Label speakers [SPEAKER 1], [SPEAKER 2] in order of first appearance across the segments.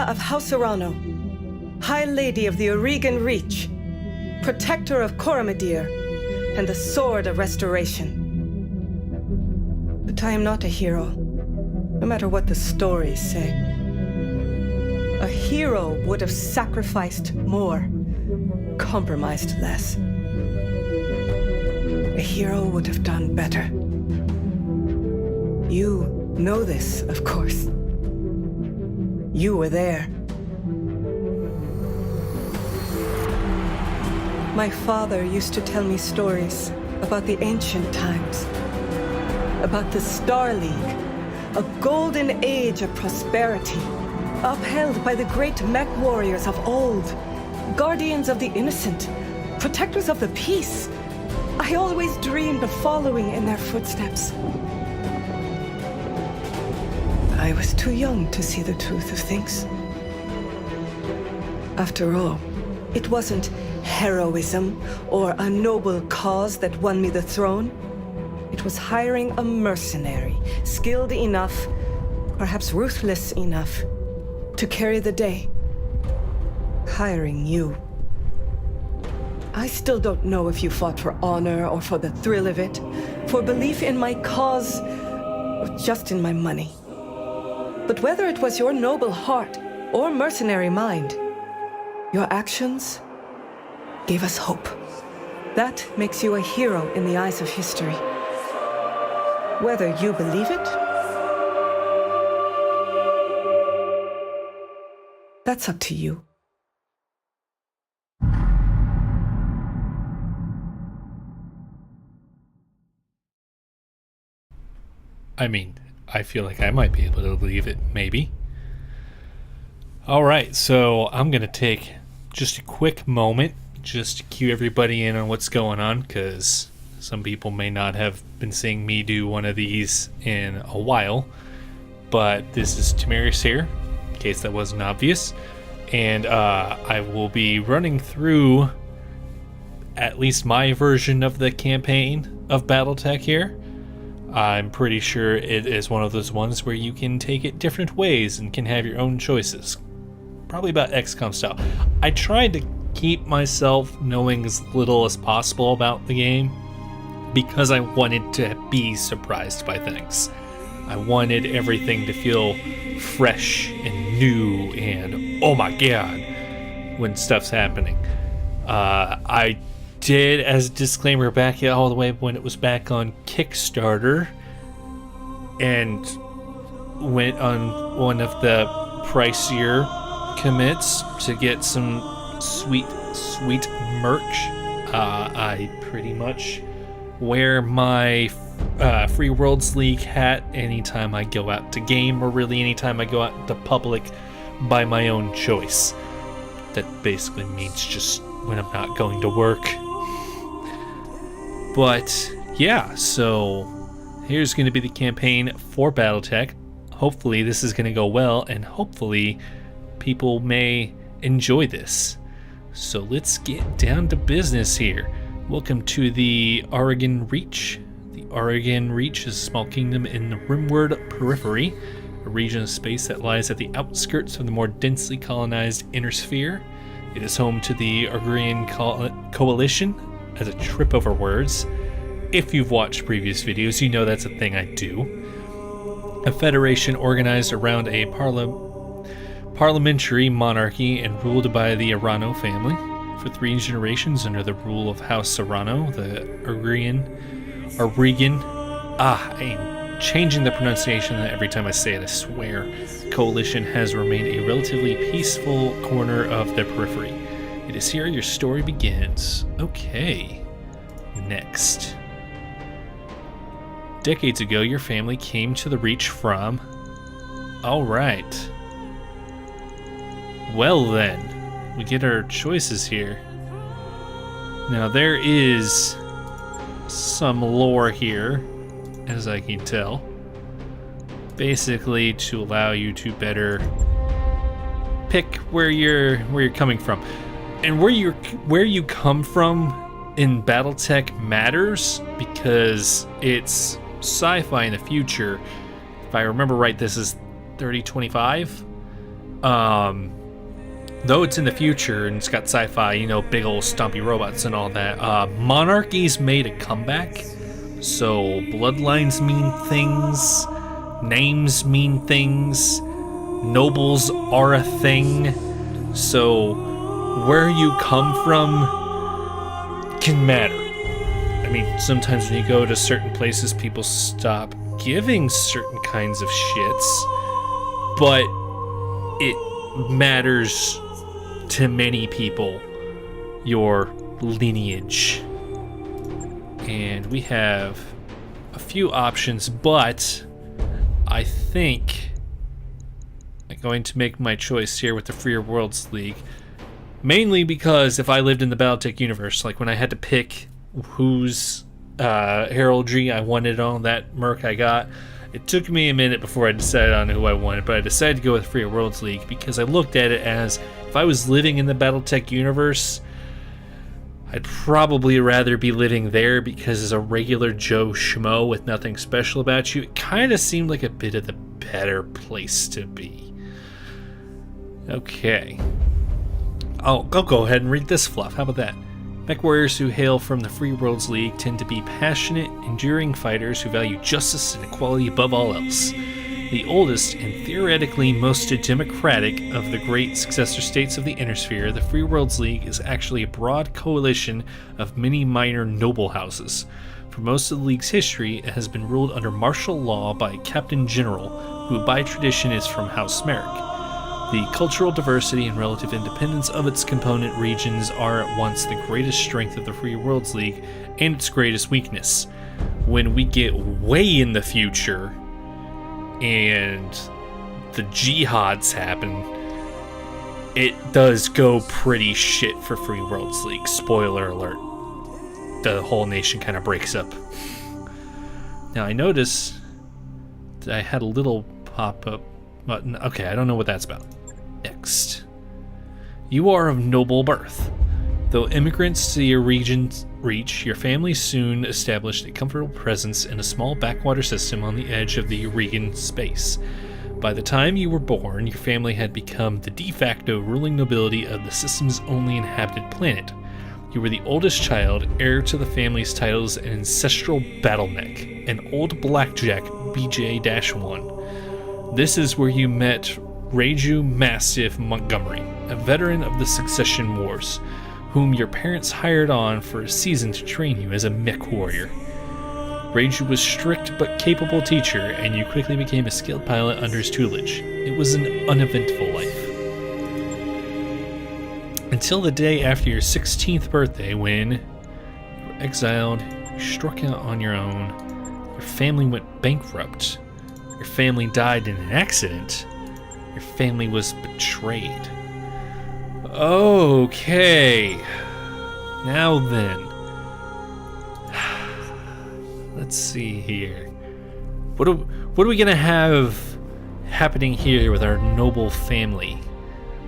[SPEAKER 1] Rhaenyra of House Arano, High Lady of the Oregon Reach, Protector of Coromedir, and the Sword of Restoration. But I am not a hero, no matter what the stories say. A hero would have sacrificed more, compromised less. A hero would have done better. You know this, of course. You were there. My father used to tell me stories about the ancient times, about the Star League, a golden age of prosperity, upheld by the great mech warriors of old, guardians of the innocent, protectors of the peace. I always dreamed of following in their footsteps. I was too young to see the truth of things. After all, it wasn't heroism or a noble cause that won me the throne. It was hiring a mercenary, skilled enough, perhaps ruthless enough, to carry the day. Hiring you. I still don't know if you fought for honor or for the thrill of it, for belief in my cause, or just in my money. But whether it was your noble heart or mercenary mind, your actions gave us hope. That makes you a hero in the eyes of history. Whether you believe it, that's up to you.
[SPEAKER 2] I mean, I feel like I might be able to believe it, maybe. Alright, so I'm going to take just a quick moment just to cue everybody in on what's going on, because some people may not have been seeing me do one of these in a while. But this is Tamiris here, in case that wasn't obvious. And I will be running through at least my version of the campaign of Battletech here. I'm pretty sure it is one of those ones where you can take it different ways and can have your own choices. Probably about XCOM style. I tried to keep myself knowing as little as possible about the game because I wanted to be surprised by things. I wanted everything to feel fresh and new and oh my god when stuff's happening. I did, as a disclaimer, back all the way when it was back on Kickstarter, and went on one of the pricier commits to get some sweet merch. I pretty much wear my Free Worlds League hat anytime I go out to game, or really anytime I go out to public by my own choice. That basically means just when I'm not going to work. But yeah, so here's going to be the campaign for Battletech. Hopefully this is going to go well, and hopefully people may enjoy this. So let's get down to business here. Welcome to the Oregon Reach. The Oregon Reach is a small kingdom in the Rimward Periphery, a region of space that lies at the outskirts of the more densely colonized Inner Sphere. It is home to the Oregon Coalition, as a trip over words. If you've watched previous videos, you know that's a thing I do. A federation organized around a parliamentary monarchy and ruled by the Arano family. For 3 generations under the rule of House Arano, the Oregon, I'm changing the pronunciation every time I say it, I swear. Coalition has remained a relatively peaceful corner of the periphery. It is here your story begins. Okay. Next. Decades ago, your family came to the Reach from... Alright. Well then, we get our choices here. Now there is some lore here, as I can tell. Basically to allow you to better pick where you're coming from. And where you come from in Battletech matters, because it's sci-fi in the future. If I remember right, this is 3025, Though it's in the future and it's got sci-fi, you know, big old stompy robots and all that, monarchies made a comeback. So bloodlines mean things, names mean things, nobles are a thing. So where you come from can matter. I mean, sometimes when you go to certain places, people stop giving certain kinds of shits, but it matters to many people, your lineage. And we have a few options, but I think I'm going to make my choice here with the Freer Worlds League, mainly because if I lived in the Battletech universe, like when I had to pick whose heraldry I wanted on that merc I got, it took me a minute before I decided on who I wanted, but I decided to go with Freer Worlds League because I looked at it as, if I was living in the Battletech universe, I'd probably rather be living there, because as a regular Joe Schmo with nothing special about you, it kind of seemed like a bit of the better place to be. Okay. I'll go ahead and read this fluff. How about that? Mech warriors who hail from the Free Worlds League tend to be passionate, enduring fighters who value justice and equality above all else. The oldest and theoretically most democratic of the great successor states of the Inner Sphere, the Free Worlds League is actually a broad coalition of many minor noble houses. For most of the League's history, it has been ruled under martial law by a Captain General, who by tradition is from House Merrick. The cultural diversity and relative independence of its component regions are at once the greatest strength of the Free Worlds League and its greatest weakness. When we get way in the future and the jihads happen, it does go pretty shit for Free Worlds League. Spoiler alert. The whole nation kind of breaks up. Now I notice that I had a little pop-up button. Okay, I don't know what that's about. Next. You are of noble birth. Though immigrants to your region's reach, your family soon established a comfortable presence in a small backwater system on the edge of the Regan space. By the time you were born, your family had become the de facto ruling nobility of the system's only inhabited planet. You were the oldest child, heir to the family's titles and ancestral battleneck, an old blackjack BJ-1. This is where you met Reju Mastiff Montgomery, a veteran of the Succession Wars, whom your parents hired on for a season to train you as a mech warrior. Reju was a strict but capable teacher, and you quickly became a skilled pilot under his tutelage. It was an uneventful life. Until the day after your 16th birthday, when you were exiled, you struck out on your own, your family went bankrupt, your family died in an accident, your family was betrayed. Okay. Now then. Let's see here. What are we gonna have happening here with our noble family?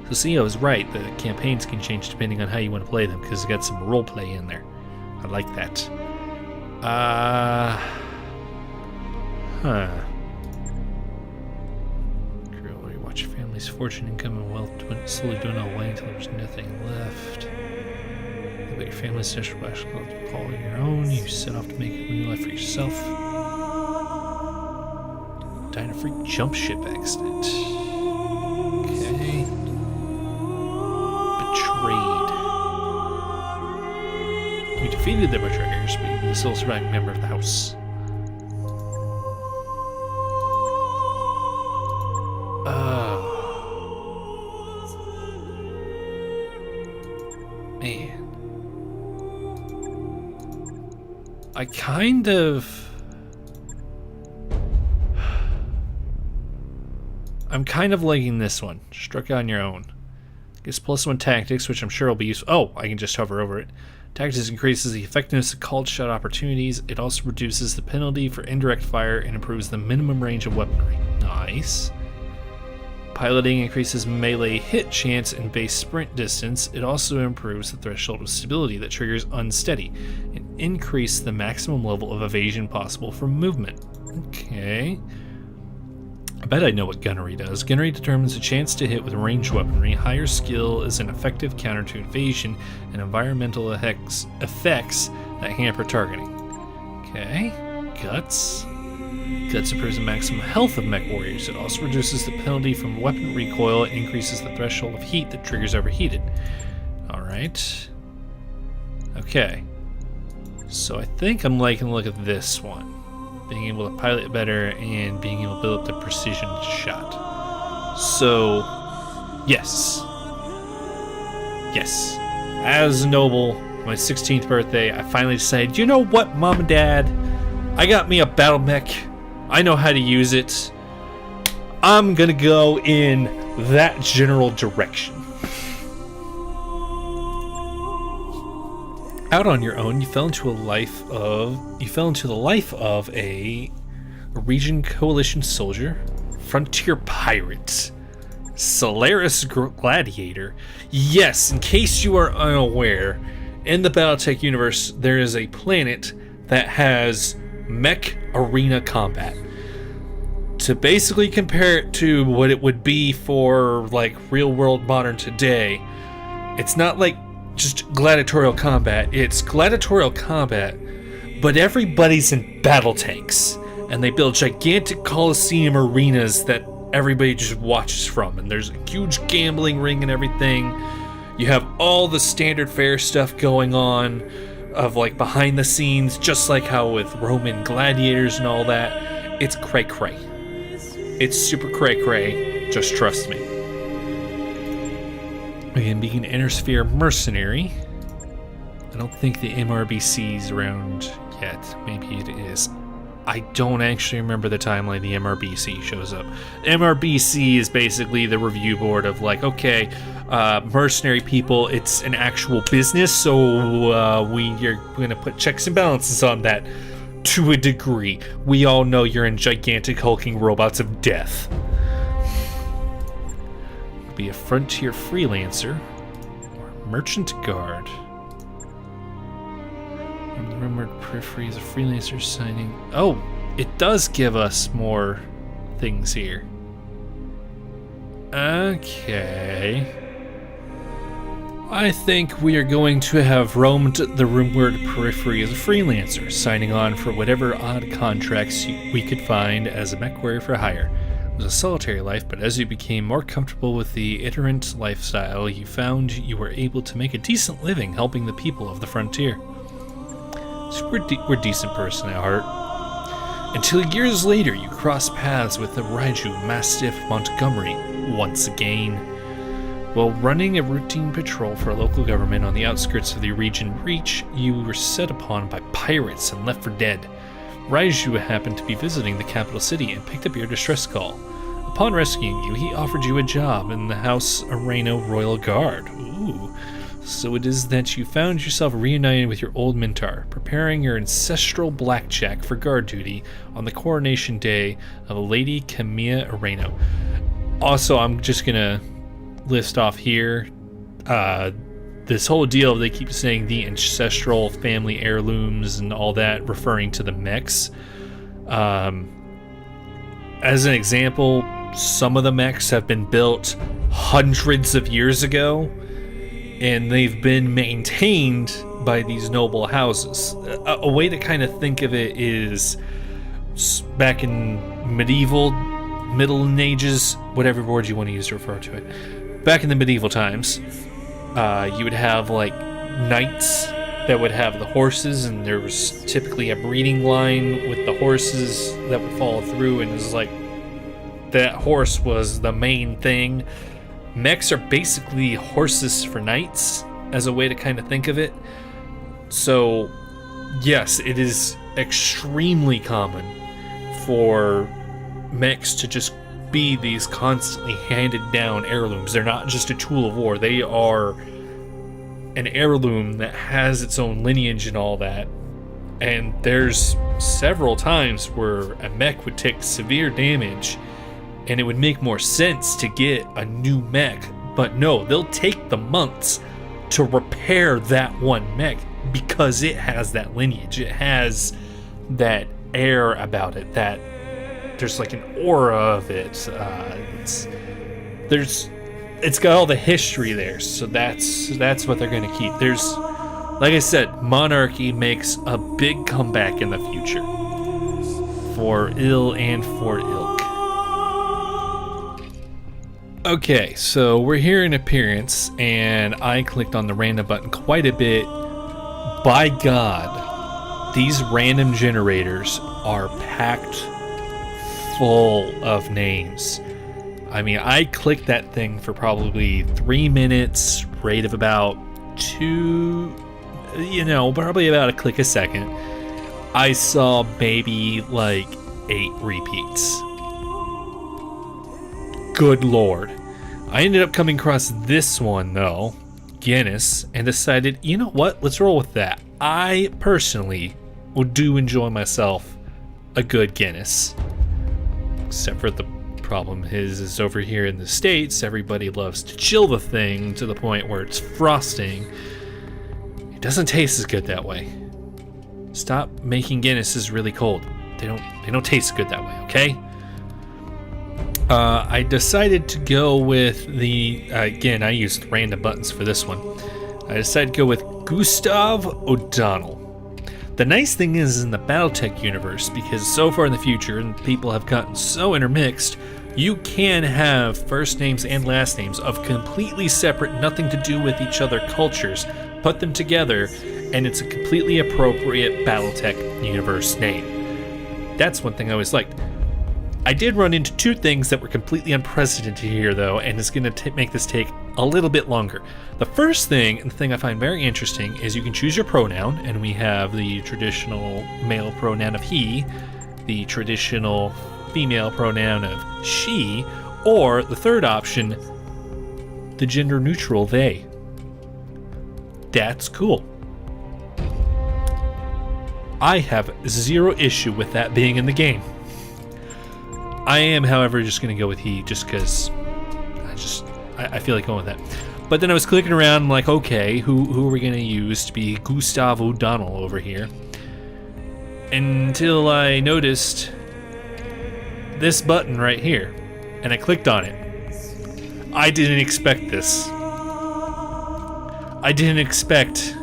[SPEAKER 2] So see, I was right. The campaigns can change depending on how you want to play them, because it's got some roleplay in there. I like that. Watch your family's fortune, income, and wealth slowly dwindle away until there's nothing left. But your family's social basketball call it your own. You set off to make a new life for yourself. Die in a freak jump ship accident. Okay. Betrayed. You defeated the betrayers, but you were the sole surviving member of the house. Man. I'm kind of liking this one. Struck on your own. Gets +1 tactics, which I'm sure will be useful. Oh, I can just hover over it. Tactics increases the effectiveness of called shot opportunities. It also reduces the penalty for indirect fire and improves the minimum range of weaponry. Nice. Piloting increases melee hit chance and base sprint distance. It also improves the threshold of stability that triggers unsteady and increase the maximum level of evasion possible from movement. Okay. I bet I know what gunnery does. Gunnery determines a chance to hit with ranged weaponry. Higher skill is an effective counter to evasion and environmental effects that hamper targeting. Okay. Guts. Guts improves the maximum health of mech warriors. It also reduces the penalty from weapon recoil and increases the threshold of heat that triggers overheated. Alright. Okay. So I think I'm liking the look of this one. Being able to pilot better and being able to build up the precision shot. So, yes. Yes. As a noble, my 16th birthday, I finally decided, you know what, Mom and Dad? I got me a battle mech. I know how to use it. I'm gonna go in that general direction. Out on your own, you fell into the life of a Region Coalition soldier, frontier pirate, Solaris Gladiator. Yes, in case you are unaware, in the Battletech universe, there is a planet that has mech arena combat. To basically compare it to what it would be for like real world modern today, it's not like just gladiatorial combat. It's gladiatorial combat, but everybody's in battle tanks, and they build gigantic coliseum arenas that everybody just watches from, and there's a huge gambling ring and everything. You have all the standard fare stuff going on of like behind the scenes, just like how with Roman gladiators and all that. It's cray cray. It's super cray cray, just trust me. Again, being an Inner Sphere mercenary. I don't think the MRBC is around yet. Maybe it is. I don't actually remember the timeline the MRBC shows up. MRBC is basically the review board of like, okay, mercenary people, it's an actual business, so we're going to put checks and balances on that to a degree. We all know you're in gigantic hulking robots of death. Be a frontier freelancer or a merchant guard. From the rumored periphery is a freelancer signing. Oh, it does give us more things here. Okay. I think we are going to have roamed the rumored periphery as a freelancer, signing on for whatever odd contracts we could find as a mech warrior for hire. It was a solitary life, but as you became more comfortable with the iterant lifestyle, you found you were able to make a decent living helping the people of the frontier. So we're decent person at heart. Until years later, you cross paths with the Raiju Mastiff Montgomery once again. While running a routine patrol for a local government on the outskirts of the region Reach, you were set upon by pirates and left for dead. Raiju happened to be visiting the capital city and picked up your distress call. Upon rescuing you, he offered you a job in the House Areno Royal Guard. Ooh. So it is that you found yourself reunited with your old mentor, preparing your ancestral blackjack for guard duty on the coronation day of Lady Camilla Areno. Also, I'm just gonna list off here, this whole deal, they keep saying the ancestral family heirlooms and all that, referring to the mechs. As an example, some of the mechs have been built hundreds of years ago, and they've been maintained by these noble houses. A way to kind of think of it is back in Middle Ages, whatever word you want to use to refer to it. Back in the medieval times, you would have like knights that would have the horses, and there was typically a breeding line with the horses that would follow through, and it was like that horse was the main thing. Mechs are basically horses for knights, as a way to kind of think of it. So yes, it is extremely common for mechs to just be these constantly handed down heirlooms. They're not just a tool of war, they are an heirloom that has its own lineage and all that. And there's several times where a mech would take severe damage and it would make more sense to get a new mech, but no, they'll take the months to repair that one mech because it has that lineage, it has that air about it, that there's like an aura of it. It's got all the history there, so that's what they're gonna keep. There's, like I said, monarchy makes a big comeback in the future, for ill and for ilk. Okay, so we're here in appearance, and I clicked on the random button quite a bit. By God, these random generators are packed full of names. I mean, I clicked that thing for probably 3 minutes, rate of about 2, probably about a click a second. I saw maybe like 8 repeats. Good Lord. I ended up coming across this one though, Guinness, and decided, you know what, let's roll with that. I personally do enjoy myself a good Guinness. Except for the problem is over here in the States, everybody loves to chill the thing to the point where it's frosting. It doesn't taste as good that way. Stop making Guinnesses really cold. They don't taste good that way, okay? I decided to go with the, again, I used random buttons for this one. I decided to go with Gustav O'Donnell. The nice thing is in the Battletech universe, because so far in the future, and people have gotten so intermixed, you can have first names and last names of completely separate, nothing to do with each other cultures, put them together, and it's a completely appropriate Battletech universe name. That's one thing I always liked. I did run into 2 things that were completely unprecedented here, though, and it's going to make this take a little bit longer. The first thing, and the thing I find very interesting, is you can choose your pronoun, and we have the traditional male pronoun of he, the traditional female pronoun of she, or the third option, the gender neutral they. That's cool. I have 0 issue with that being in the game. I am, however, just going to go with he, just because I feel like going with that. But then I was clicking around, I'm like, okay, who are we going to use to be Gustav O'Donnell over here? Until I noticed this button right here, and I clicked on it. I didn't expect this. I didn't expect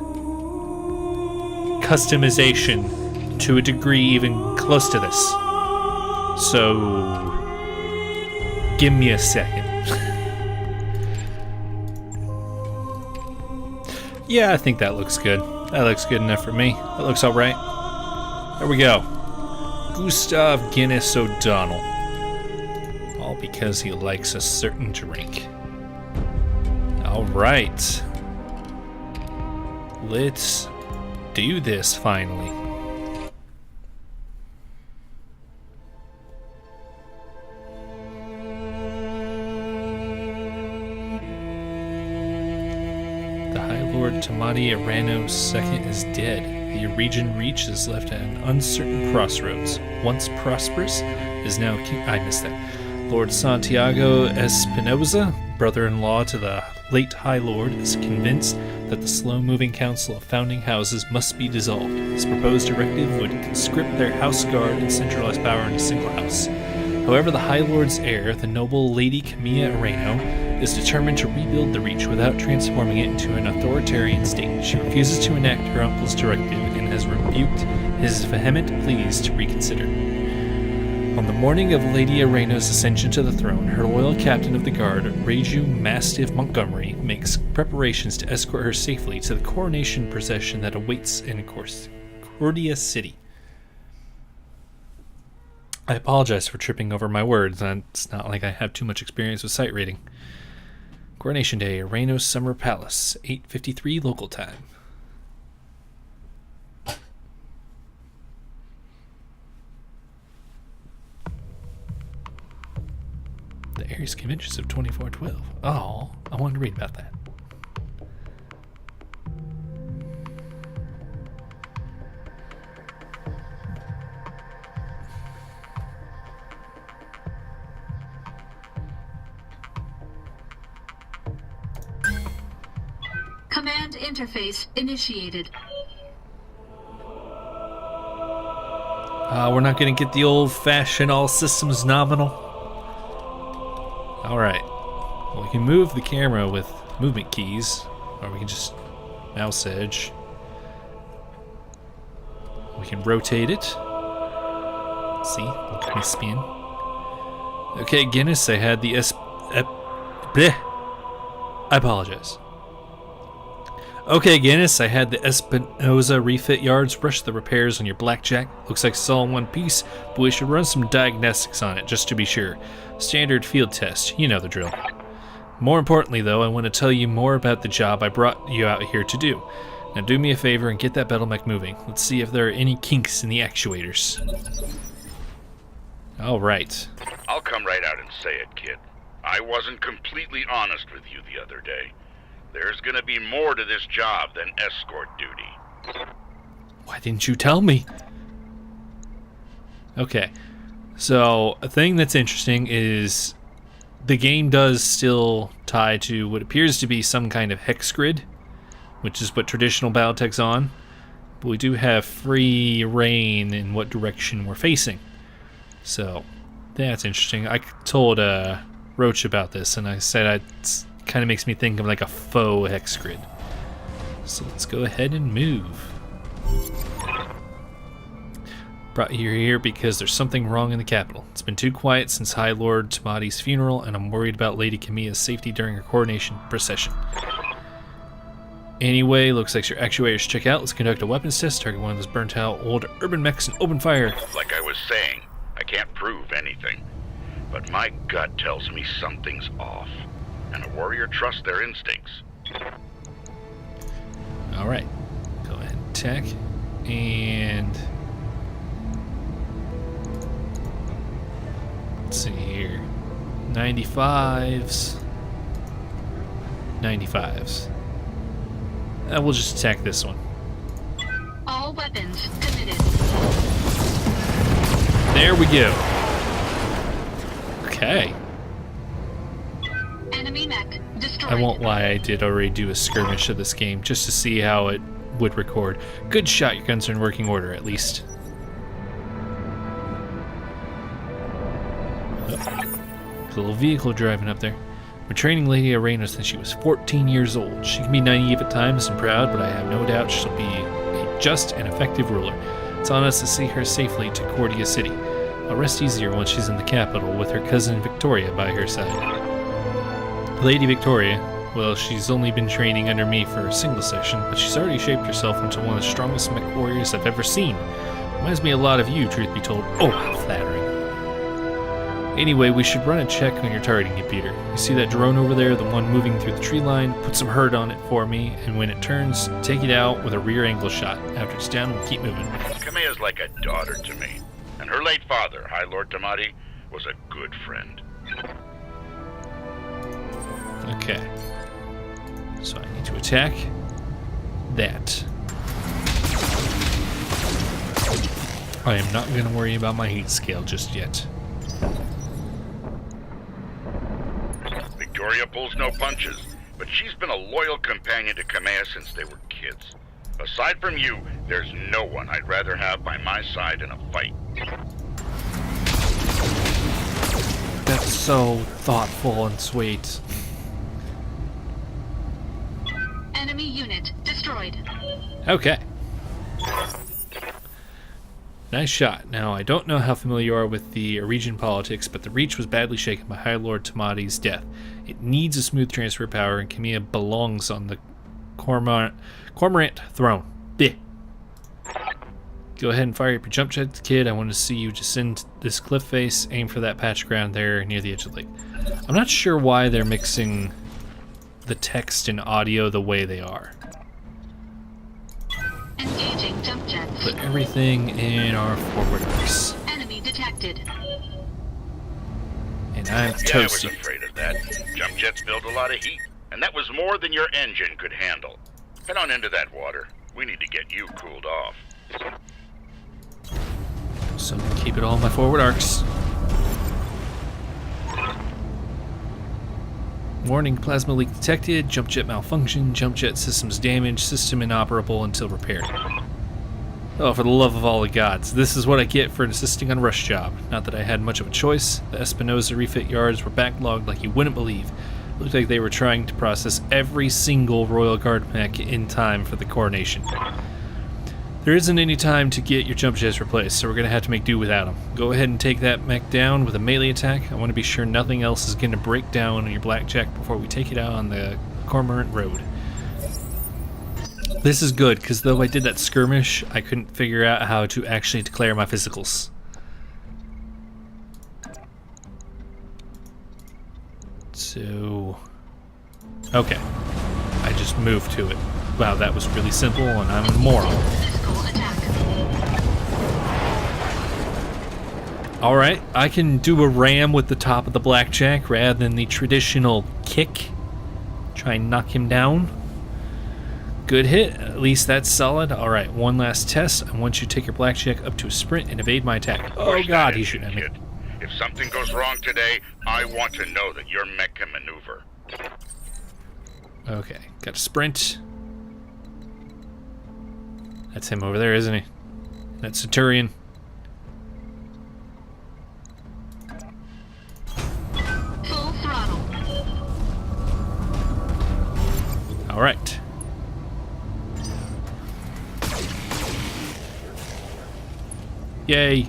[SPEAKER 2] customization to a degree even close to this. So, give me a second. Yeah, I think that looks good. That looks good enough for me. That looks alright. There we go. Gustav Guinness O'Donnell. All because he likes a certain drink. Alright. Let's do this finally. Tamati Arano II is dead. The region Reach is left at an uncertain crossroads. Once prosperous, is now I missed that. Lord Santiago Espinoza, brother-in-law to the late High Lord, is convinced that the slow-moving Council of Founding Houses must be dissolved. His proposed directive would conscript their house guard and centralize power in a single house. However, the High Lord's heir, the noble Lady Camilla Arano, is determined to rebuild the Reach without transforming it into an authoritarian state. She refuses to enact her uncle's directive and has rebuked his vehement pleas to reconsider. On the morning of Lady Arano's ascension to the throne, her loyal captain of the guard, Reju Mastiff Montgomery, makes preparations to escort her safely to the coronation procession that awaits in Cordia City. I apologize for tripping over my words. It's not like I have too much experience with sight reading. Coronation Day, Arano's Summer Palace, 8:53 local time. The Aries Conventions of 2412. Oh, I wanted to read about that.
[SPEAKER 3] Command interface initiated.
[SPEAKER 2] We're not going to get the old-fashioned all systems nominal. Alright. Well, we can move the camera with movement keys, or we can just mouse edge. We can rotate it. See? Look at me spin. Okay, Guinness, I had the bleh. I apologize. Okay, Guinness, I had the Espinosa refit yards brush the repairs on your blackjack. Looks like it's all in one piece, but we should run some diagnostics on it just to be sure. Standard field test, you know the drill. More importantly, though, I want to tell you more about the job I brought you out here to do. Now do me a favor and get that Battletech moving. Let's see if there are any kinks in the actuators. Alright.
[SPEAKER 3] I'll come right out and say it, kid. I wasn't completely honest with you the other day. There's gonna be more to this job than escort duty.
[SPEAKER 2] Why didn't you tell me? Okay. So, a thing that's interesting is the game does still tie to what appears to be some kind of hex grid, which is what traditional Battletech's on. But we do have free reign in what direction we're facing. So, that's interesting. I told Roach about this, and I said it kind of makes me think of like a faux hex grid. So let's go ahead and move. Brought you here because there's something wrong in the capital. It's been too quiet since High Lord Tamati's funeral, and I'm worried about Lady Camilla's safety during her coronation procession. Anyway, looks like your actuators check out. Let's conduct a weapons test. Target one of those burnt out old urban mechs and open fire.
[SPEAKER 3] Like I was saying, I can't prove anything. But my gut tells me something's off. And a warrior trusts their instincts.
[SPEAKER 2] Alright. Go ahead and attack. And let's see here. 95s. 95s. We'll just attack this one.
[SPEAKER 4] All weapons committed.
[SPEAKER 2] There we go. Okay.
[SPEAKER 4] Enemy mech destroyed.
[SPEAKER 2] I won't lie, I did already do a skirmish of this game just to see how it would record. Good shot, your guns are in working order at least. Oh, a little vehicle driving up there. We're training Lady Arena since she was 14 years old. She can be naive at times and proud, but I have no doubt she'll be a just and effective ruler. It's on us to see her safely to Cordia City. I'll rest easier once she's in the capital with her cousin Victoria by her side. Lady Victoria, well, she's only been training under me for a single session, but she's already shaped herself into one of the strongest mech warriors I've ever seen. Reminds me a lot of you, truth be told. Oh, how flattering. Anyway, we should run a check on your targeting computer. You see that drone over there, the one moving through the tree line? Put some hurt on it for me, and when it turns, take it out with a rear angle shot. After it's down, we'll keep moving.
[SPEAKER 3] Camilla's like a daughter to me. And her late father, High Lord Tamati, was a good friend.
[SPEAKER 2] Okay. So I need to attack that. I am not going to worry about my heat scale just yet.
[SPEAKER 3] Victoria pulls no punches, but she's been a loyal companion to Camilla since they were kids. Aside from you, there's no one I'd rather have by my side in a fight.
[SPEAKER 2] That's so thoughtful and sweet.
[SPEAKER 4] Enemy unit destroyed.
[SPEAKER 2] Okay. Nice shot. Now, I don't know how familiar you are with the region politics, but the Reach was badly shaken by High Lord Tamati's death. It needs a smooth transfer of power, and Camilla belongs on the Cormorant throne. Blech. Go ahead and fire up your jump jet, kid. I want to see you descend this cliff face, aim for that patch of ground there near the edge of the lake. I'm not sure why they're mixing the text and audio the way they are.
[SPEAKER 4] Engaging jump jets.
[SPEAKER 2] Put everything in our forward arcs.
[SPEAKER 4] Enemy detected.
[SPEAKER 2] And I'm
[SPEAKER 3] Yeah, I was
[SPEAKER 2] toasty.
[SPEAKER 3] afraid of that. Jump jets build a lot of heat, and that was more than your engine could handle. Head on into that water. We need to get you cooled off.
[SPEAKER 2] So keep it all in my forward arcs. Warning, plasma leak detected, jump jet malfunction, jump jet systems damaged, system inoperable until repaired. Oh, for the love of all the gods. This is what I get for insisting on a rush job. Not that I had much of a choice. The Espinosa refit yards were backlogged like you wouldn't believe. It looked like they were trying to process every single Royal Guard mech in time for the coronation. There isn't any time to get your jump jets replaced, so we're going to have to make do without them. Go ahead and take that mech down with a melee attack. I want to be sure nothing else is going to break down on your blackjack before we take it out on the Cormorant Road. This is good, because though I did that skirmish, I couldn't figure out how to actually declare my physicals. So... okay. I just moved to it. Wow, that was really simple, and I'm a moron. Alright, I can do a ram with the top of the blackjack rather than the traditional kick. Try and knock him down. Good hit, at least that's solid. Alright, one last test. I want you to take your blackjack up to a sprint and evade my attack. Oh god, he's shooting at me.
[SPEAKER 3] If something goes wrong today, I want to know that your mech can maneuver.
[SPEAKER 2] Okay, got a sprint. That's him over there, isn't he? That's Centurion.
[SPEAKER 4] Full throttle.
[SPEAKER 2] Alright. Yay.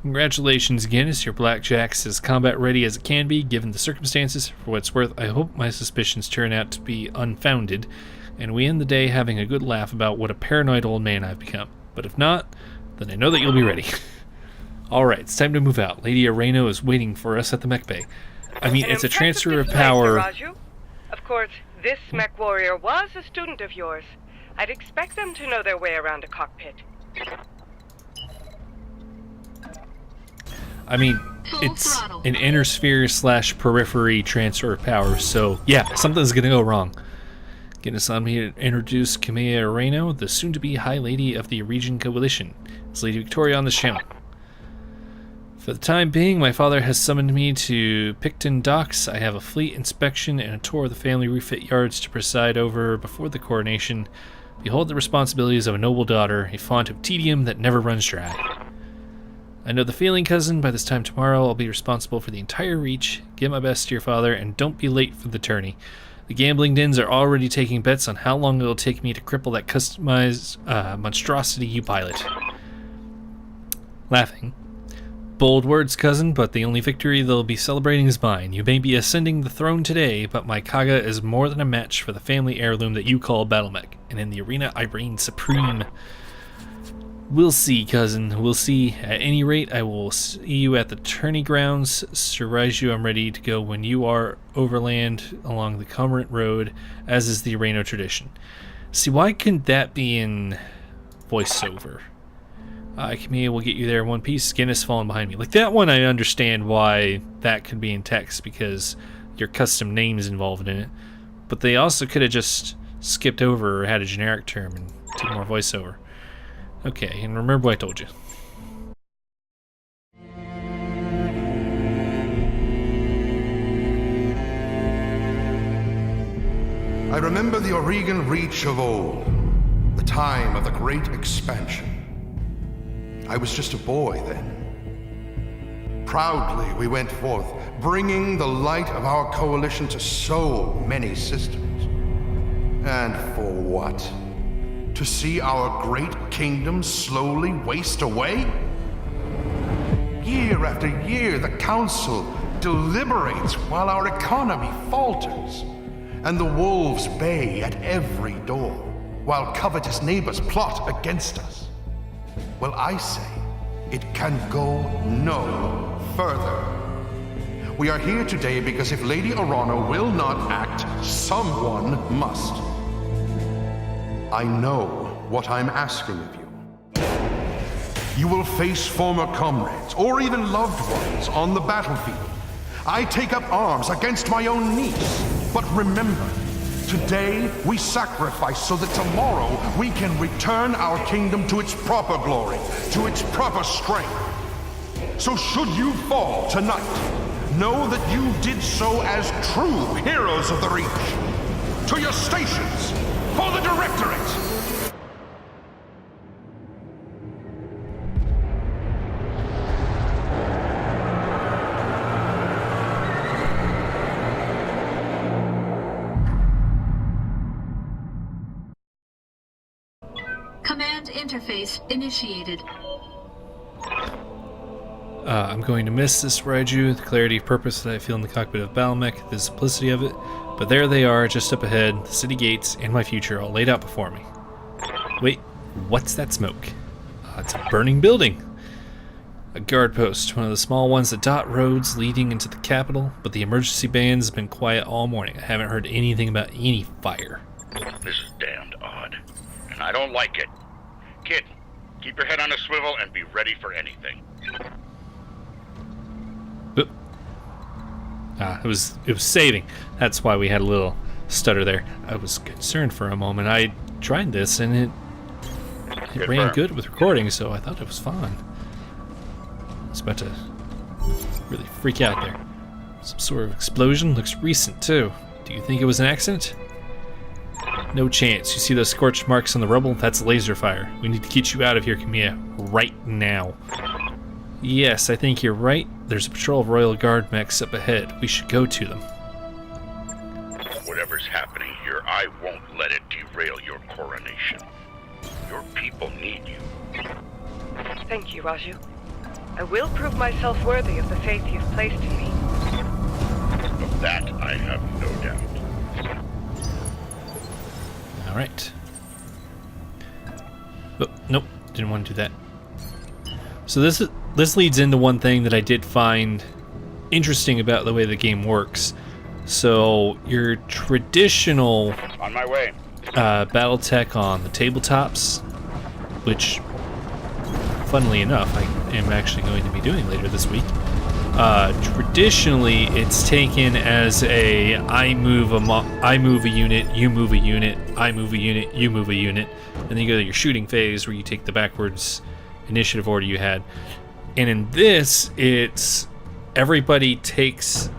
[SPEAKER 2] Congratulations again, as your blackjack's as combat ready as it can be, given the circumstances. For what it's worth, I hope my suspicions turn out to be unfounded, and we end the day having a good laugh about what a paranoid old man I've become. But if not, then I know that you'll be ready. Alright, it's time to move out. Lady Areno is waiting for us at the mech bay. I mean, it's a transfer of power.
[SPEAKER 1] Of course, this mech warrior was a student of yours. I'd expect them to know their way around a cockpit.
[SPEAKER 2] I mean, it's an inner sphere / periphery transfer of power, so yeah, something's gonna go wrong. Get us on me to introduce Kamea Areno, the soon-to-be High Lady of the Region Coalition. It's Lady Victoria on this channel. For the time being, my father has summoned me to Picton Docks. I have a fleet inspection and a tour of the family refit yards to preside over before the coronation. Behold the responsibilities of a noble daughter, a font of tedium that never runs dry. I know the feeling, cousin. By this time tomorrow, I'll be responsible for the entire reach. Give my best to your father, and don't be late for the tourney. The gambling dens are already taking bets on how long it'll take me to cripple that customized monstrosity you pilot. Laughing. Bold words, cousin, but the only victory they'll be celebrating is mine. You may be ascending the throne today, but my Kaga is more than a match for the family heirloom that you call Battletech, and in the arena I reign supreme. We'll see, cousin. We'll see. At any rate, I will see you at the tourney grounds. Sir Raiju, I'm ready to go when you are overland along the Cormorant Road, as is the Areno tradition. See, why couldn't that be in voiceover? Kamea will get you there in one piece. Guinness falling behind me. Like, that one I understand why that could be in text, because your custom name is involved in it. But they also could have just skipped over or had a generic term and did more voiceover. Okay, and remember what I told you.
[SPEAKER 5] I remember the Oregon Reach of old, the time of the Great Expansion. I was just a boy then. Proudly we went forth, bringing the light of our coalition to so many systems. And for what? To see our great kingdom slowly waste away? Year after year, the Council deliberates while our economy falters, and the wolves bay at every door, while covetous neighbors plot against us. Well, I say, it can go no further. We are here today because if Lady Areno will not act, someone must. I know what I'm asking of you. You will face former comrades, or even loved ones, on the battlefield. I take up arms against my own niece. But remember, today we sacrifice so that tomorrow we can return our kingdom to its proper glory, to its proper strength. So should you fall tonight, know that you did so as true heroes of the Reach. To your stations! For the Directorate!
[SPEAKER 4] Command interface initiated.
[SPEAKER 2] I'm going to miss this Raiju, the clarity of purpose that I feel in the cockpit of Battletech, the simplicity of it, but there they are, just up ahead, the city gates, and my future all laid out before me. Wait, what's that smoke? It's a burning building. A guard post, one of the small ones that dot roads leading into the capital, but the emergency band's been quiet all morning. I haven't heard anything about any fire.
[SPEAKER 3] This is damned odd, and I don't like it. Kid, keep your head on a swivel and be ready for anything.
[SPEAKER 2] Oop. It was saving. That's why we had a little stutter there. I was concerned for a moment. I tried this and it ran good with recording, so I thought it was fine. I was about to really freak out there. Some sort of explosion. Looks recent too. Do you think it was an accident? No chance. You see those scorched marks on the rubble? That's laser fire. We need to get you out of here, Kamiya, right now. Yes, I think you're right. There's a patrol of Royal Guard mechs up ahead. We should go to them.
[SPEAKER 3] Whatever's happening here, I won't let it derail your coronation. Your people need you.
[SPEAKER 1] Thank you, Raju. I will prove myself worthy of the faith you've placed in me.
[SPEAKER 3] Of that, I have no doubt.
[SPEAKER 2] Alright. Oh, nope, didn't want to do that. So this leads into one thing that I did find interesting about the way the game works. So your traditional
[SPEAKER 3] On my way.
[SPEAKER 2] Battletech on the tabletops, which, funnily enough, I am actually going to be doing later this week. Traditionally, it's taken as a I move a unit, you move a unit, I move a unit, you move a unit, and then you go to your shooting phase where you take the backwards initiative order you had. And in this, it's everybody takes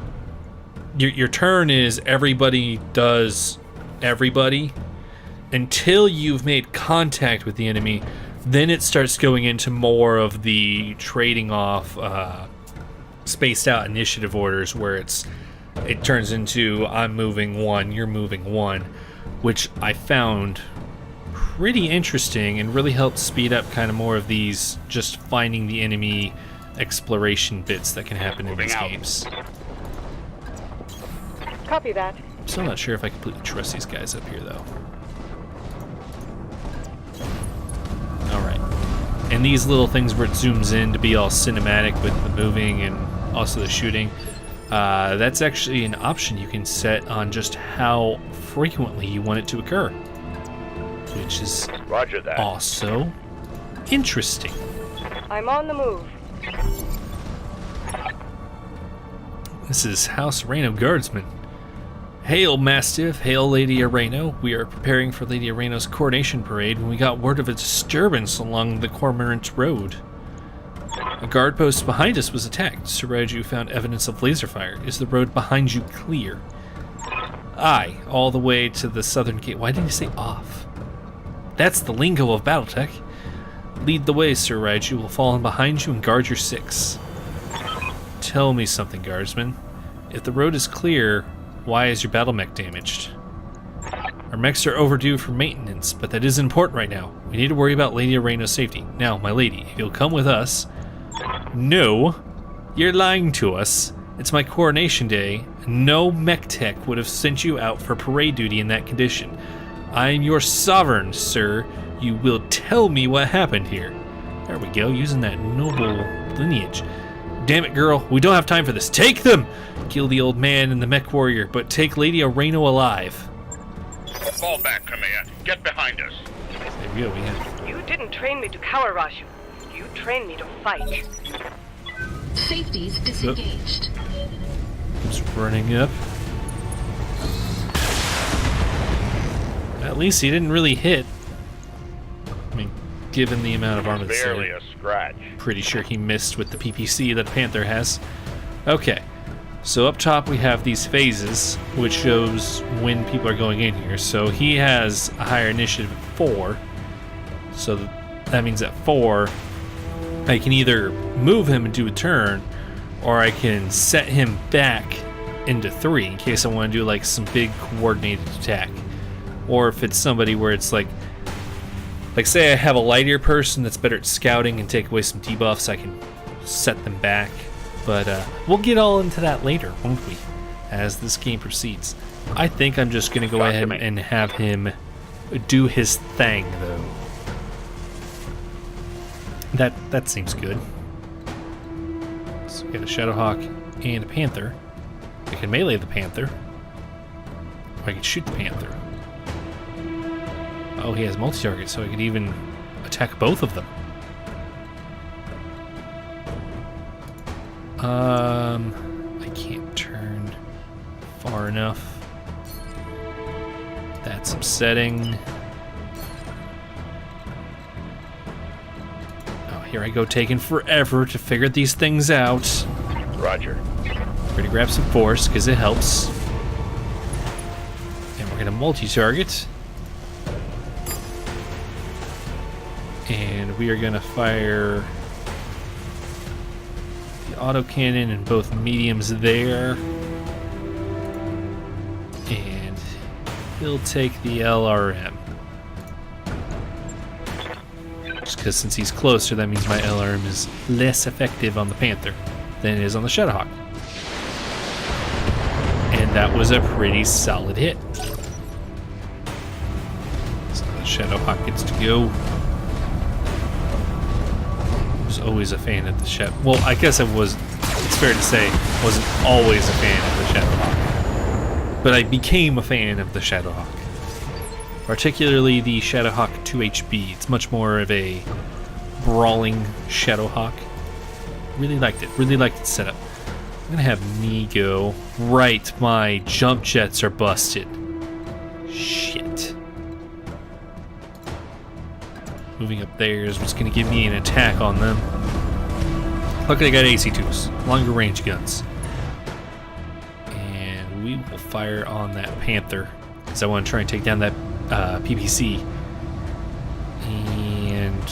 [SPEAKER 2] your turn is everybody does everybody until you've made contact with the enemy. Then it starts going into more of the trading off spaced out initiative orders where it turns into I'm moving one, you're moving one, which I found pretty interesting and really helped speed up kind of more of these just finding the enemy exploration bits that can happen in these games.
[SPEAKER 1] Copy that.
[SPEAKER 2] I'm still not sure if I completely trust these guys up here though. Alright. And these little things where it zooms in to be all cinematic with the moving and also the shooting, that's actually an option you can set on just how frequently you want it to occur, which is
[SPEAKER 3] Roger that.
[SPEAKER 2] also interesting.
[SPEAKER 1] I'm on the move.
[SPEAKER 2] This is House Areno Guardsman. Hail, Mastiff. Hail, Lady Areno. We are preparing for Lady Areno's coronation parade when we got word of a disturbance along the Cormorant Road. A guard post behind us was attacked. Sir Raju found evidence of laser fire. Is the road behind you clear? Aye, all the way to the southern gate. Why didn't you say off? That's the lingo of Battletech. Lead the way, Sir Raju. We'll fall in behind you and guard your six. Tell me something, guardsman. If the road is clear, why is your battle mech damaged? Our mechs are overdue for maintenance, but that isn't important right now. We need to worry about Lady Areno's safety. Now, my lady, if you'll come with us... No, you're lying to us. It's my coronation day. No mech tech would have sent you out for parade duty in that condition. I am your sovereign, sir. You will tell me what happened here. There we go, using that noble lineage. Damn it, girl, we don't have time for this. Take them! Kill the old man and the mech warrior, but take Lady Areno alive.
[SPEAKER 3] Fall back, Kamiya. Get behind us.
[SPEAKER 2] There we go, we have...
[SPEAKER 1] You didn't train me to cower, Raju. You trained me to fight.
[SPEAKER 4] Safeties disengaged.
[SPEAKER 2] It's running up. At least he didn't really hit. I mean, given the amount of armor that's there,
[SPEAKER 3] Barely a scratch.
[SPEAKER 2] pretty sure he missed with the PPC that Panther has. Okay, So up top we have these phases, which shows when people are going in here. So he has a higher initiative at 4. So that means at 4, I can either move him and do a turn, or I can set him back into 3 in case I want to do like some big coordinated attack. Or if it's somebody where it's like say I have a lightier person that's better at scouting and take away some debuffs, I can set them back. But we'll get all into that later, won't we, as this game proceeds. I think I'm just going to go ahead and have him do his thing, though. That seems good. So we got a Shadowhawk and a Panther. I can melee the Panther. Or I can shoot the Panther. Oh, he has multi-target, so I could even attack both of them. I can't turn far enough. That's upsetting. Oh, here I go, taking forever to figure these things out.
[SPEAKER 3] Roger.
[SPEAKER 2] We're gonna grab some force, because it helps. And we're gonna multi-target. And we are gonna fire autocannon and both mediums there, and he'll take the LRM just because since he's closer, that means my LRM is less effective on the Panther than it is on the Shadowhawk, and that was a pretty solid hit. So the Shadowhawk gets to go. Always a fan of the Shadow. Well, I guess it's fair to say, wasn't always a fan of the Shadowhawk. But I became a fan of the Shadowhawk. Particularly the Shadowhawk 2HB. It's much more of a brawling Shadowhawk. Really liked it. Really liked its setup. I'm gonna have me go. Right, my jump jets are busted. Shit. Moving up there is what's going to give me an attack on them. Luckily I got AC2s, longer range guns. And we will fire on that Panther, because I want to try and take down that PPC. And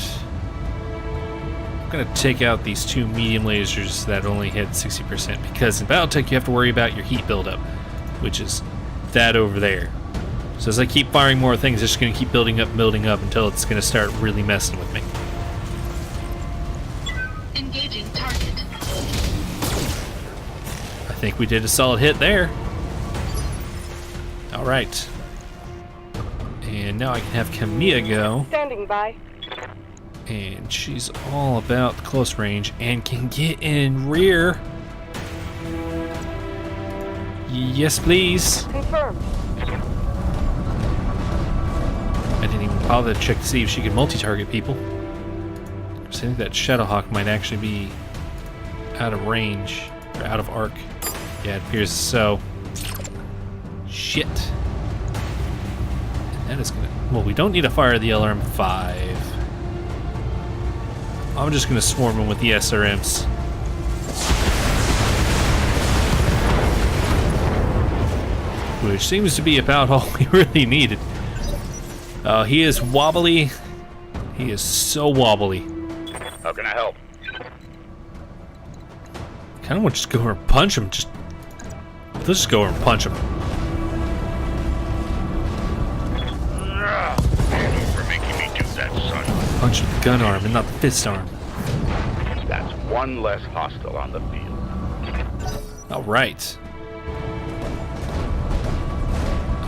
[SPEAKER 2] I'm going to take out these 2 medium lasers that only hit 60%, because in Battletech you have to worry about your heat buildup, which is that over there. So as I keep firing more things, it's just going to keep building up until it's going to start really messing with me.
[SPEAKER 4] Engaging target.
[SPEAKER 2] I think we did a solid hit there. Alright. And now I can have Kamiya go.
[SPEAKER 1] Standing by.
[SPEAKER 2] And she's all about close range and can get in rear. Yes, please.
[SPEAKER 1] Confirmed.
[SPEAKER 2] I didn't even bother to check to see if she could multi-target people. So I think that Shadowhawk might actually be out of range, or out of arc. Yeah, it appears so. Shit. And that is gonna... Well, we don't need to fire the LRM 5. I'm just gonna swarm them with the SRMs. Which seems to be about all we really needed. He is wobbly. He is so wobbly.
[SPEAKER 3] How can I help?
[SPEAKER 2] Kind of want to just go over and punch him. Let's just go over and punch him.
[SPEAKER 3] Thank you for making me do that, son.
[SPEAKER 2] Punch with the gun arm and not the fist arm.
[SPEAKER 3] That's one less hostile on the field.
[SPEAKER 2] All right.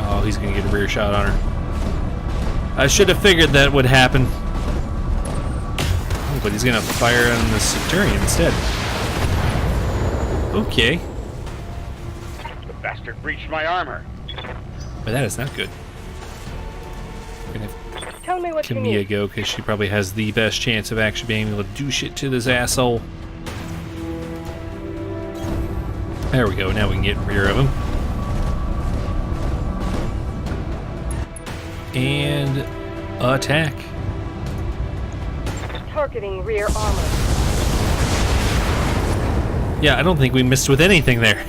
[SPEAKER 2] Oh, he's gonna get a rear shot on her. I should have figured that would happen. Oh, but he's gonna fire on the Centurion instead. Okay.
[SPEAKER 3] The bastard breached my armor.
[SPEAKER 2] But that is not good. We're gonna have
[SPEAKER 1] Tell me what you
[SPEAKER 2] Kamiya
[SPEAKER 1] need.
[SPEAKER 2] go, because she probably has the best chance of actually being able to do shit to this asshole. There we go, now we can get in rear of him. And attack.
[SPEAKER 1] Targeting rear armor.
[SPEAKER 2] Yeah, I don't think we missed with anything there.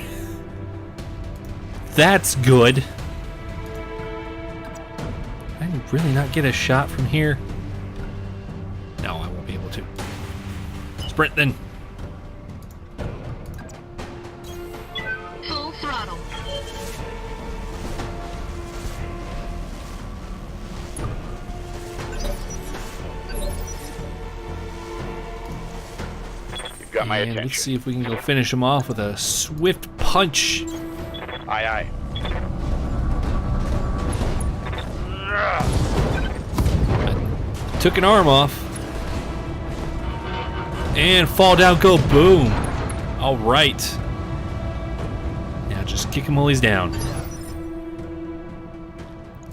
[SPEAKER 2] That's good. I can really not get a shot from here. No, I won't be able to. Sprint then.
[SPEAKER 4] Full throttle.
[SPEAKER 3] You've got my
[SPEAKER 2] And
[SPEAKER 3] attention.
[SPEAKER 2] let's see if we can go finish him off with a swift punch.
[SPEAKER 3] Aye, aye.
[SPEAKER 2] Took an arm off. And fall down, go boom. All right. Now just kick him while he's down.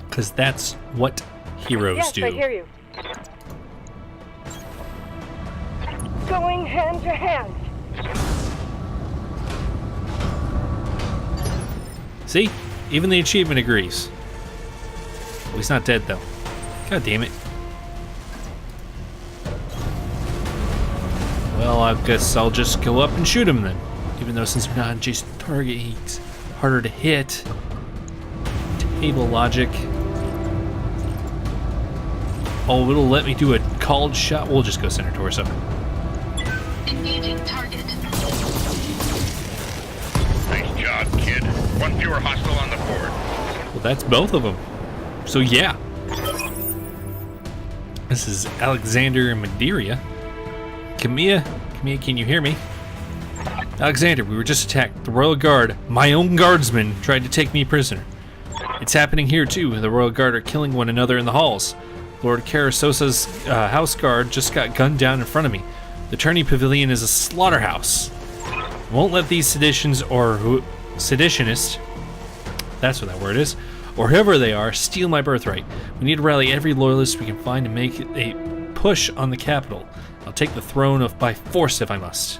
[SPEAKER 2] Because that's what heroes do.
[SPEAKER 1] Yes, I hear you. Going hand to hand.
[SPEAKER 2] See? Even the achievement agrees. Well, he's not dead, though. God damn it. Well, I guess I'll just go up and shoot him then. Even though since we're not an adjacent target, he's harder to hit. Table logic. Oh, it'll let me do a called shot. We'll just go center torso.
[SPEAKER 4] Engaging target.
[SPEAKER 3] Nice job, kid. One fewer hostile on the board.
[SPEAKER 2] Well, that's both of them. So yeah. This is Alexander Madeira. Camilla, can you hear me? Alexander, we were just attacked. The Royal Guard, my own guardsmen, tried to take me prisoner. It's happening here too. The Royal Guard are killing one another in the halls. Lord Carasosa's house guard just got gunned down in front of me. The tourney pavilion is a slaughterhouse. Won't let these seditionists, that's what that word is, or whoever they are, steal my birthright. We need to rally every loyalist we can find to make a push on the capital. I'll take the throne by force if I must.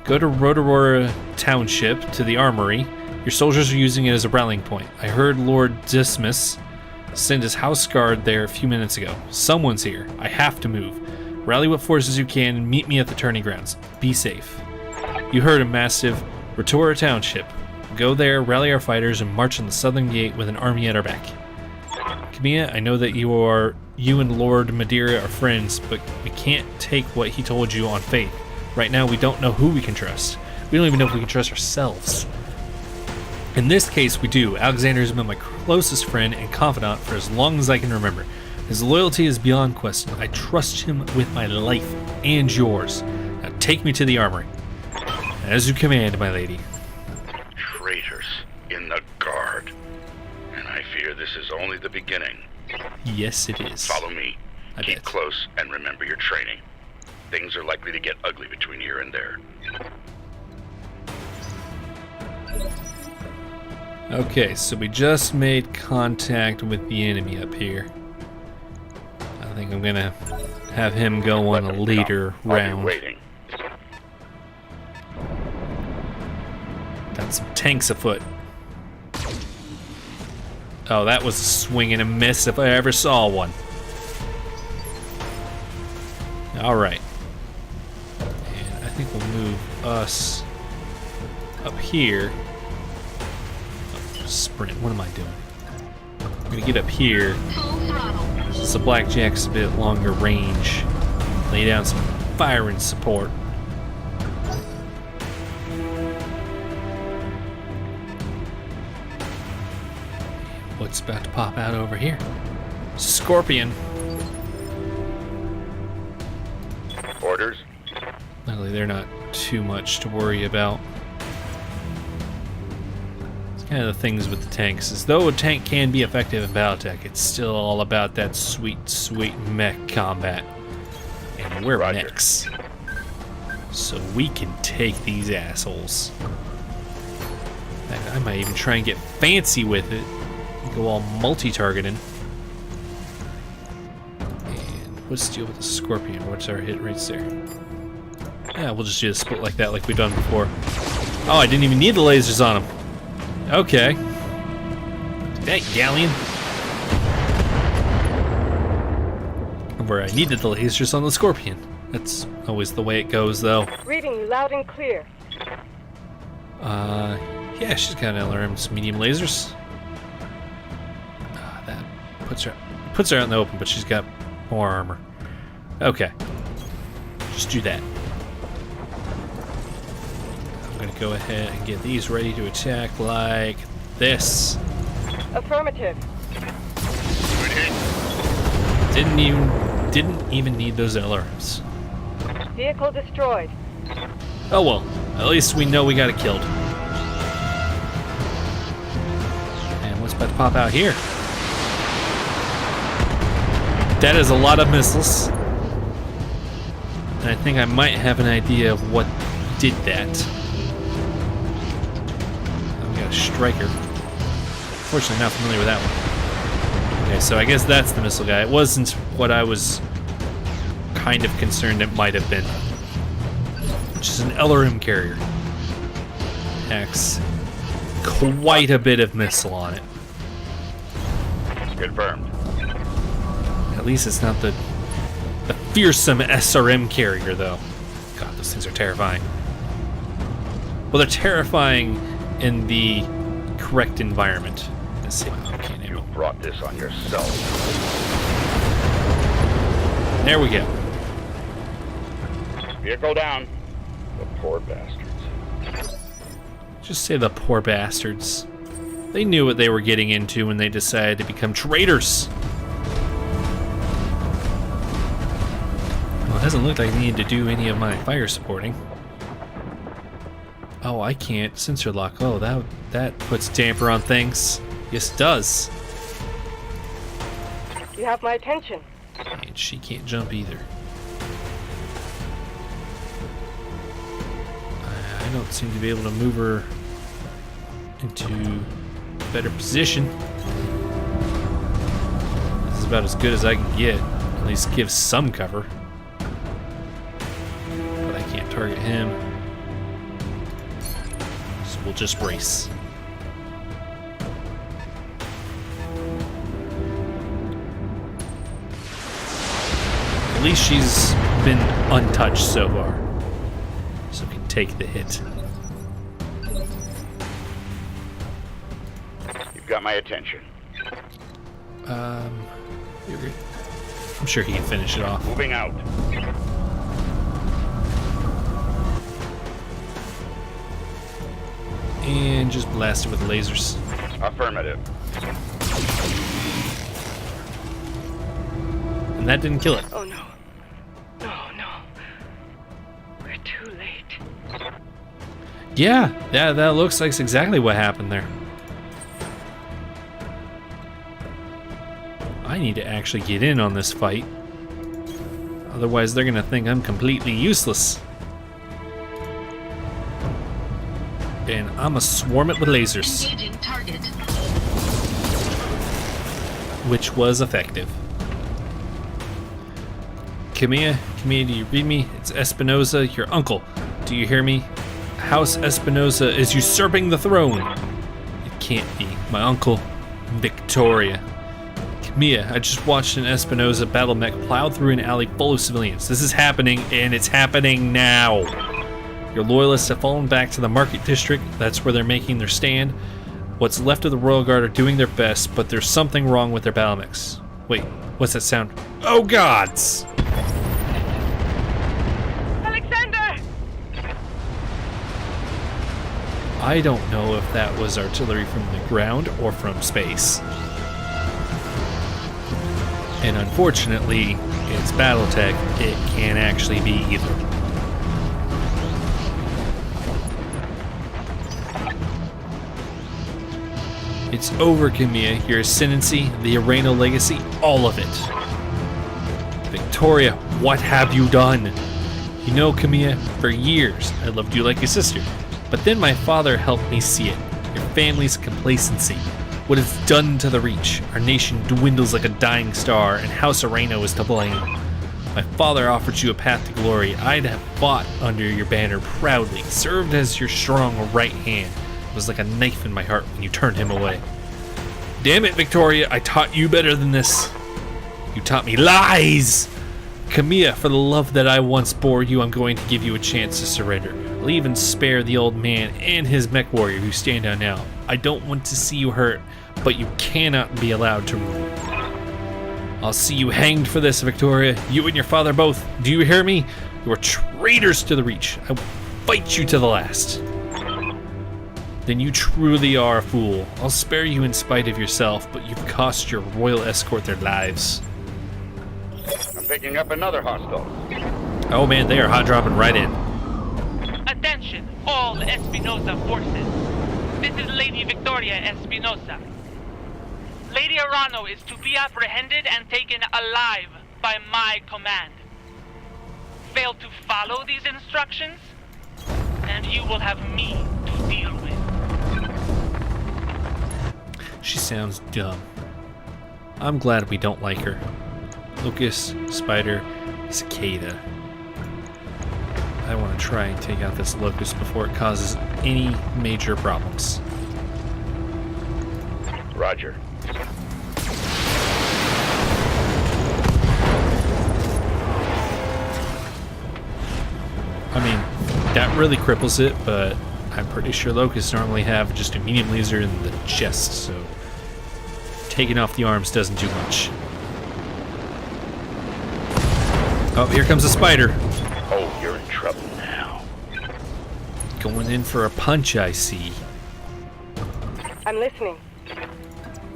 [SPEAKER 2] Go to Rotorua Township to the armory. Your soldiers are using it as a rallying point. I heard Lord Dismas send his house guard there a few minutes ago. Someone's here. I have to move. Rally what forces you can and meet me at the tourney grounds. Be safe. You heard him, Mastiff. Rotorua Township. Go there, rally our fighters, and march on the southern gate with an army at our back. Camilla, I know that you and Lord Madeira are friends, but we can't take what he told you on faith. Right now, we don't know who we can trust. We don't even know if we can trust ourselves. In this case, we do. Alexander has been my closest friend and confidant for as long as I can remember. His loyalty is beyond question. I trust him with my life and yours. Now take me to the armory. As you command, my lady.
[SPEAKER 3] Traitors in the guard. And I fear this is only the beginning.
[SPEAKER 2] Yes, it is.
[SPEAKER 3] Follow me.
[SPEAKER 2] I
[SPEAKER 3] Keep
[SPEAKER 2] bet.
[SPEAKER 3] close and remember your training. Things are likely to get ugly between here and there.
[SPEAKER 2] Okay, so we just made contact with the enemy up here. I think I'm gonna have him go on a
[SPEAKER 3] Weapons
[SPEAKER 2] later
[SPEAKER 3] come. I'll be
[SPEAKER 2] round.
[SPEAKER 3] waiting.
[SPEAKER 2] Got some tanks afoot. Oh, that was a swing and a miss if I ever saw one. Alright. And I think we'll move us up here. Oh, sprint. What am I doing? I'm gonna get up here.
[SPEAKER 4] Full throttle.
[SPEAKER 2] Since the Blackjack's a bit longer range. Lay down some fire and support. What's about to pop out over here? Scorpion.
[SPEAKER 3] Orders?
[SPEAKER 2] Luckily, they're not too much to worry about. It's kind of the things with the tanks. As though a tank can be effective in Battletech, it's still all about that sweet, sweet mech combat. And we're
[SPEAKER 3] Roger.
[SPEAKER 2] mechs. So we can take these assholes. In fact, I might even try and get fancy with it. Go all multi-targeting. And what's the deal with the Scorpion? What's our hit rates there? Yeah, we'll just do a split like that like we've done before. Oh, I didn't even need the lasers on him. Okay. That galleon. Where I needed the lasers on the Scorpion. That's always the way it goes, though.
[SPEAKER 1] Reading you loud and clear.
[SPEAKER 2] Yeah, she's got LRM's medium lasers. That puts her out in the open, but she's got more armor. Okay. Just do that. I'm gonna go ahead and get these ready to attack like this.
[SPEAKER 1] Affirmative.
[SPEAKER 3] Good hit.
[SPEAKER 2] Didn't even need those LRMs.
[SPEAKER 1] Vehicle destroyed.
[SPEAKER 2] Oh well, at least we know we got it killed. And what's about to pop out here? That is a lot of missiles. And I think I might have an idea of what did that. I've got a striker. Fortunately, not familiar with that one. Okay, so I guess that's the missile guy. It wasn't what I was kind of concerned it might have been. Which is an LRM carrier. Packs quite a bit of missile on it.
[SPEAKER 3] Confirmed.
[SPEAKER 2] At least it's not the fearsome SRM carrier, though. God, those things are terrifying. Well, they're terrifying in the correct environment. Let's see. Okay,
[SPEAKER 3] You brought this on yourself.
[SPEAKER 2] there we go.
[SPEAKER 3] Vehicle down. The poor bastards.
[SPEAKER 2] Just say the poor bastards. They knew what they were getting into when they decided to become traitors. Well, it doesn't look like I need to do any of my fire supporting. Oh, I can't. Sensor lock. Oh, that puts damper on things. Yes, it does.
[SPEAKER 1] You have my attention.
[SPEAKER 2] And she can't jump either. I don't seem to be able to move her into a better position. This is about as good as I can get. At least give some cover. But I can't target him. So we'll just brace. At least she's been untouched so far. So can take the hit.
[SPEAKER 3] You've got my attention.
[SPEAKER 2] I'm sure he can finish it off.
[SPEAKER 3] Moving out.
[SPEAKER 2] And just blast it with lasers.
[SPEAKER 3] Affirmative.
[SPEAKER 2] And that didn't kill it.
[SPEAKER 1] Oh no. No. We're too late.
[SPEAKER 2] Yeah, that looks like exactly what happened there. I need to actually get in on this fight. Otherwise, they're gonna think I'm completely useless. And I'ma swarm it with lasers.
[SPEAKER 4] Engaging target.
[SPEAKER 2] Which was effective. Camilla, do you read me? It's Espinosa, your uncle. Do you hear me? House Espinosa is usurping the throne. It can't be. My uncle, Victoria. Camilla, I just watched an Espinosa battle mech plow through an alley full of civilians. This is happening, and it's happening now. Your loyalists have fallen back to the market district. That's where they're making their stand. What's left of the Royal Guard are doing their best, but there's something wrong with their battle mechs. Wait, what's that sound? Oh gods!
[SPEAKER 1] Alexander!
[SPEAKER 2] I don't know if that was artillery from the ground or from space. And unfortunately, it's Battletech. It can't actually be either. It's over, Camilla. Your ascendancy, the Arena legacy, all of it. Victoria, what have you done? You know, Camilla, for years I loved you like a sister. But then my father helped me see it. Your family's complacency. What it's done to the Reach. Our nation dwindles like a dying star, and House Arena was to blame. My father offered you a path to glory. I'd have fought under your banner proudly, served as your strong right hand. It was like a knife in my heart when you turned him away. Damn it, Victoria, I taught you better than this. You taught me lies! Camilla, for the love that I once bore you, I'm going to give you a chance to surrender. I'll even spare the old man and his mech warrior who stand down now. I don't want to see you hurt, but you cannot be allowed to rule. I'll see you hanged for this, Victoria. You and your father both. Do you hear me? You are traitors to the Reach. I will fight you to the last. Then you truly are a fool. I'll spare you in spite of yourself, but you've cost your royal escort their lives.
[SPEAKER 3] I'm picking up another hostile.
[SPEAKER 2] Oh man, they are hot dropping right in.
[SPEAKER 6] Attention, all Espinosa forces. This is Lady Victoria Espinosa. Lady Arano is to be apprehended and taken alive by my command. Fail to follow these instructions, and you will have me to deal with.
[SPEAKER 2] She sounds dumb. I'm glad we don't like her. Locust, spider, cicada. I want to try and take out this locust before it causes any major problems.
[SPEAKER 3] Roger.
[SPEAKER 2] I mean, that really cripples it, but I'm pretty sure locusts normally have just a medium laser in the chest, so taking off the arms doesn't do much. Oh, here comes a spider.
[SPEAKER 3] Oh, you're in trouble now.
[SPEAKER 2] Going in for a punch, I see.
[SPEAKER 1] I'm listening.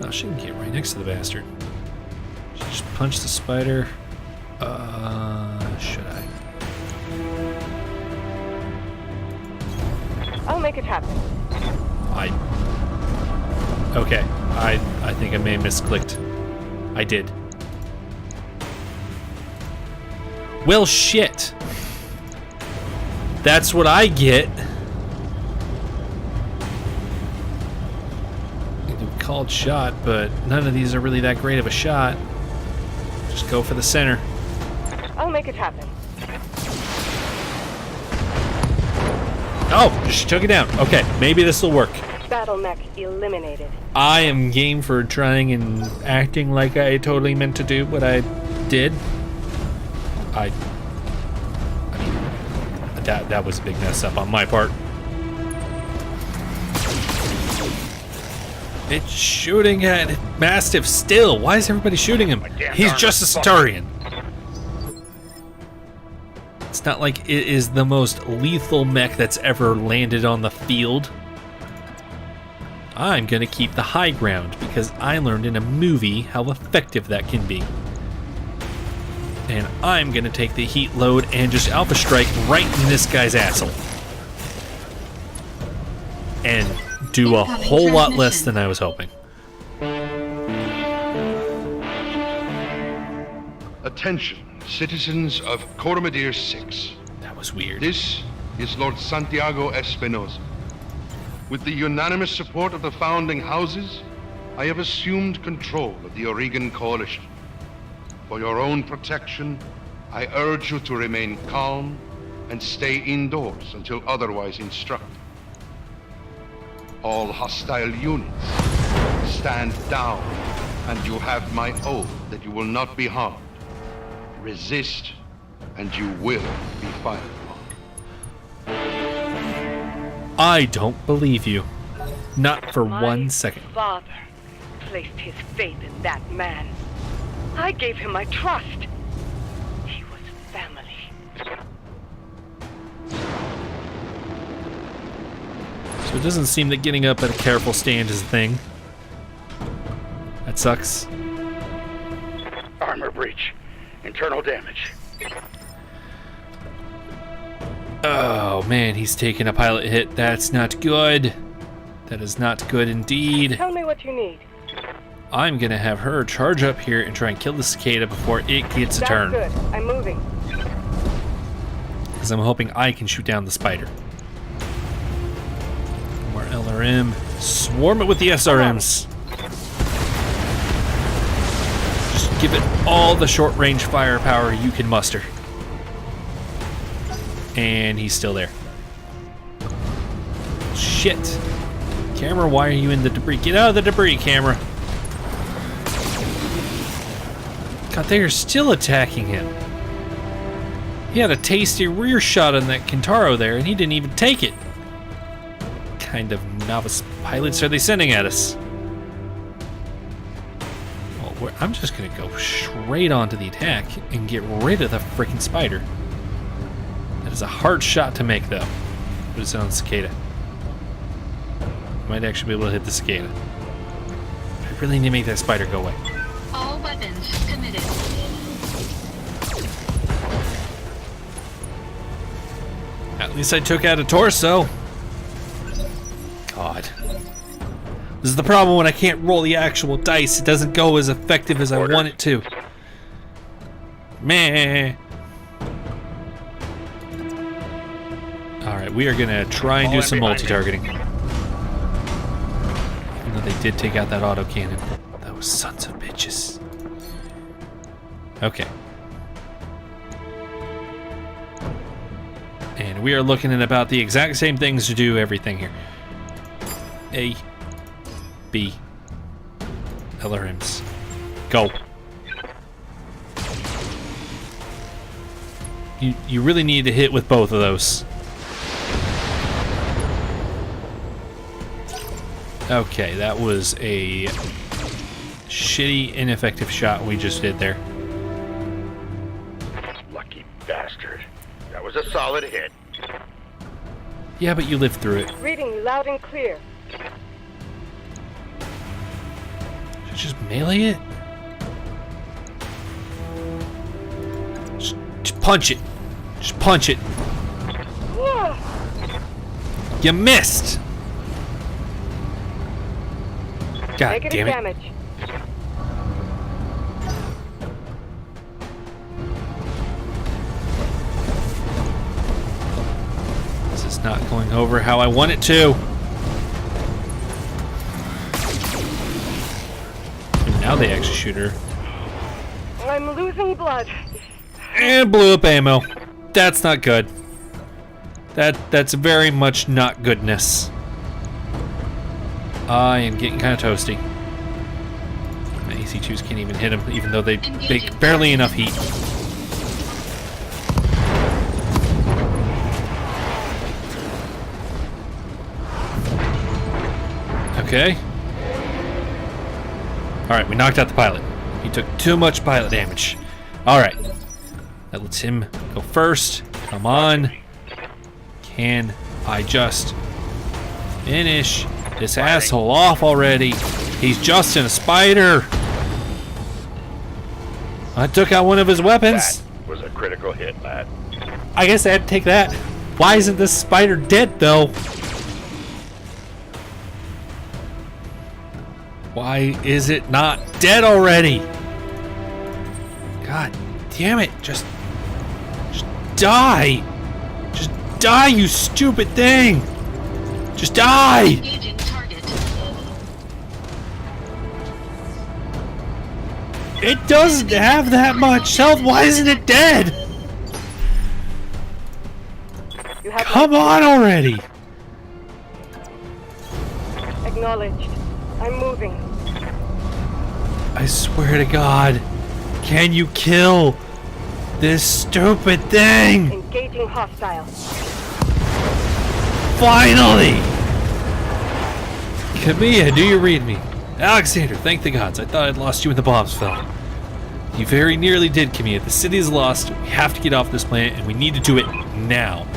[SPEAKER 2] Oh, she can get right next to the bastard. She just punch the spider. Should I?
[SPEAKER 1] I'll make it happen.
[SPEAKER 2] Okay. I think I may have misclicked. I did. Well, shit. That's what I get. Called shot, but none of these are really that great of a shot. Just go for the center.
[SPEAKER 1] I'll make it happen.
[SPEAKER 2] Oh, she took it down. Okay, maybe this will work.
[SPEAKER 1] Battle mech eliminated.
[SPEAKER 2] I am game for trying and acting like I totally meant to do what I did. I mean, that was a big mess up on my part. It's shooting at Mastiff still. Why is everybody shooting him? He's just a Centaurian. It's not like it is the most lethal mech that's ever landed on the field. I'm gonna keep the high ground because I learned in a movie how effective that can be. And I'm gonna take the heat load and just alpha strike right in this guy's asshole. And do a whole lot less than I was hoping.
[SPEAKER 5] Attention, citizens of Coromadir 6.
[SPEAKER 2] That was weird.
[SPEAKER 5] This is Lord Santiago Espinosa. With the unanimous support of the founding houses, I have assumed control of the Oregon Coalition. For your own protection, I urge you to remain calm and stay indoors until otherwise instructed. All hostile units, stand down, and you have my oath that you will not be harmed. Resist, and you will be fired upon.
[SPEAKER 2] I don't believe you. Not for 1 second.
[SPEAKER 1] My father placed his faith in that man. I gave him my trust. He was family.
[SPEAKER 2] So it doesn't seem that getting up at a careful stand is a thing. That sucks.
[SPEAKER 3] Armor breach. Internal damage.
[SPEAKER 2] Oh man, he's taking a pilot hit. That's not good. That is not good indeed.
[SPEAKER 1] Tell me what you need.
[SPEAKER 2] I'm gonna have her charge up here and try and kill the cicada before it gets a
[SPEAKER 1] That's
[SPEAKER 2] turn.
[SPEAKER 1] good. I'm moving.
[SPEAKER 2] Because I'm hoping I can shoot down the spider. More LRM. Swarm it with the SRMs. Just give it all the short range firepower you can muster. And he's still there. Shit. Camera, why are you in the debris? Get out of the debris, camera. God, they are still attacking him. He had a tasty rear shot on that Kintaro there, and he didn't even take it. What kind of novice pilots are they sending at us? Well, I'm just gonna go straight onto the attack and get rid of the freaking spider. That is a hard shot to make, though. But it's on cicada. Might actually be able to hit the cicada. I really need to make that spider go away.
[SPEAKER 4] All weapons committed.
[SPEAKER 2] At least I took out a torso. God. This is the problem when I can't roll the actual dice. It doesn't go as effective as I want it to. Meh. Alright, we are gonna try and do some multi-targeting. Even though they did take out that autocannon. Those sons of bitches. Okay. And we are looking at about the exact same things to do everything here. A, B, LRMs. Go. You really need to hit with both of those. Okay, that was a shitty, ineffective shot we just did there.
[SPEAKER 3] Lucky bastard. That was a solid hit.
[SPEAKER 2] Yeah, but you lived through it.
[SPEAKER 1] Reading you loud and clear.
[SPEAKER 2] Should I just melee it? Just punch it. Just punch it. You missed! God damn it.
[SPEAKER 1] Damage.
[SPEAKER 2] This is not going over how I want it to. And now they actually shoot her.
[SPEAKER 1] I'm losing blood.
[SPEAKER 2] And blew up ammo. That's not good. That's very much not goodness. I am getting kind of toasty. My AC2s can't even hit them, even though they make barely enough heat. Okay. Alright, we knocked out the pilot. He took too much pilot damage. Alright. That lets him go first. Come on. Can I just finish this asshole off already? He's just in a spider. I took out one of his weapons.
[SPEAKER 3] That was a critical hit, lad.
[SPEAKER 2] I guess I had to take that. Why isn't this spider dead, though? Why is it not dead already? God damn it. Just die. Just die, you stupid thing. Just die.
[SPEAKER 4] Engaging target.
[SPEAKER 2] It doesn't have that much health. Why isn't it dead? Come on already.
[SPEAKER 1] Acknowledged. I'm moving.
[SPEAKER 2] I swear to God. Can you kill this stupid thing?
[SPEAKER 1] Engaging hostile.
[SPEAKER 2] Finally! Camilla, do you read me? Alexander, thank the gods. I thought I'd lost you when the bombs fell. You very nearly did, Camilla. The city is lost. We have to get off this planet, and we need to do it now.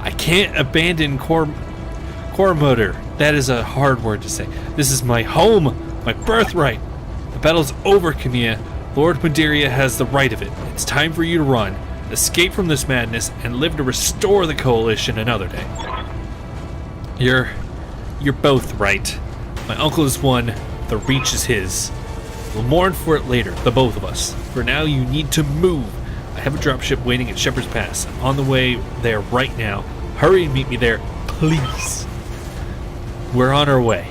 [SPEAKER 2] I can't abandon Kormoder. That is a hard word to say. This is my home, my birthright. The battle's over, Camilla. Lord Maderia has the right of it. It's time for you to run, escape from this madness, and live to restore the coalition another day. You're both right. My uncle is one, the Reach is his. We'll mourn for it later, the both of us. For now, you need to move. I have a dropship waiting at Shepherd's Pass. I'm on the way there right now. Hurry and meet me there, please. We're on our way.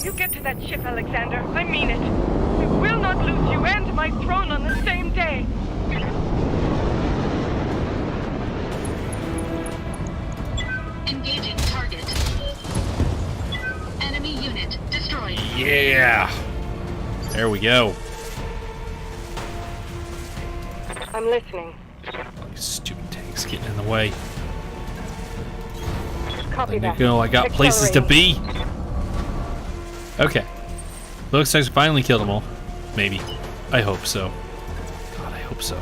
[SPEAKER 1] You get to that ship, Alexander. I mean it. We will not lose you and my throne on the same day.
[SPEAKER 4] Engaging target. Enemy unit destroyed.
[SPEAKER 2] Yeah. There we go.
[SPEAKER 1] I'm listening.
[SPEAKER 2] You stupid tank. It's getting in the way.
[SPEAKER 1] Copy
[SPEAKER 2] Letting
[SPEAKER 1] that.
[SPEAKER 2] it go. I got places to be. Okay. Looks like I finally killed them all. Maybe. I hope so. God, I hope so.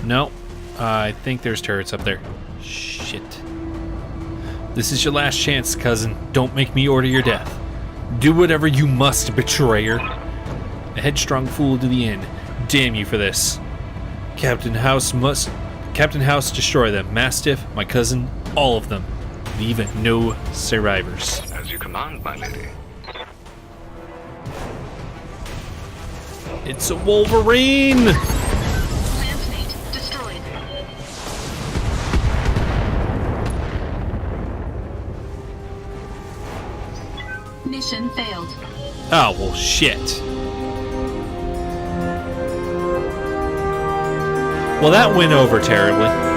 [SPEAKER 2] No. I think there's turrets up there. Shit. This is your last chance, cousin. Don't make me order your death. Do whatever you must, betrayer. A headstrong fool to the end. Damn you for this. Captain House destroy them. Mastiff, my cousin, all of them. Leave no survivors.
[SPEAKER 7] As you command, my lady.
[SPEAKER 2] It's a Wolverine!
[SPEAKER 4] Landsmate destroyed. Mission failed.
[SPEAKER 2] Oh, well, shit. Well, that went over terribly.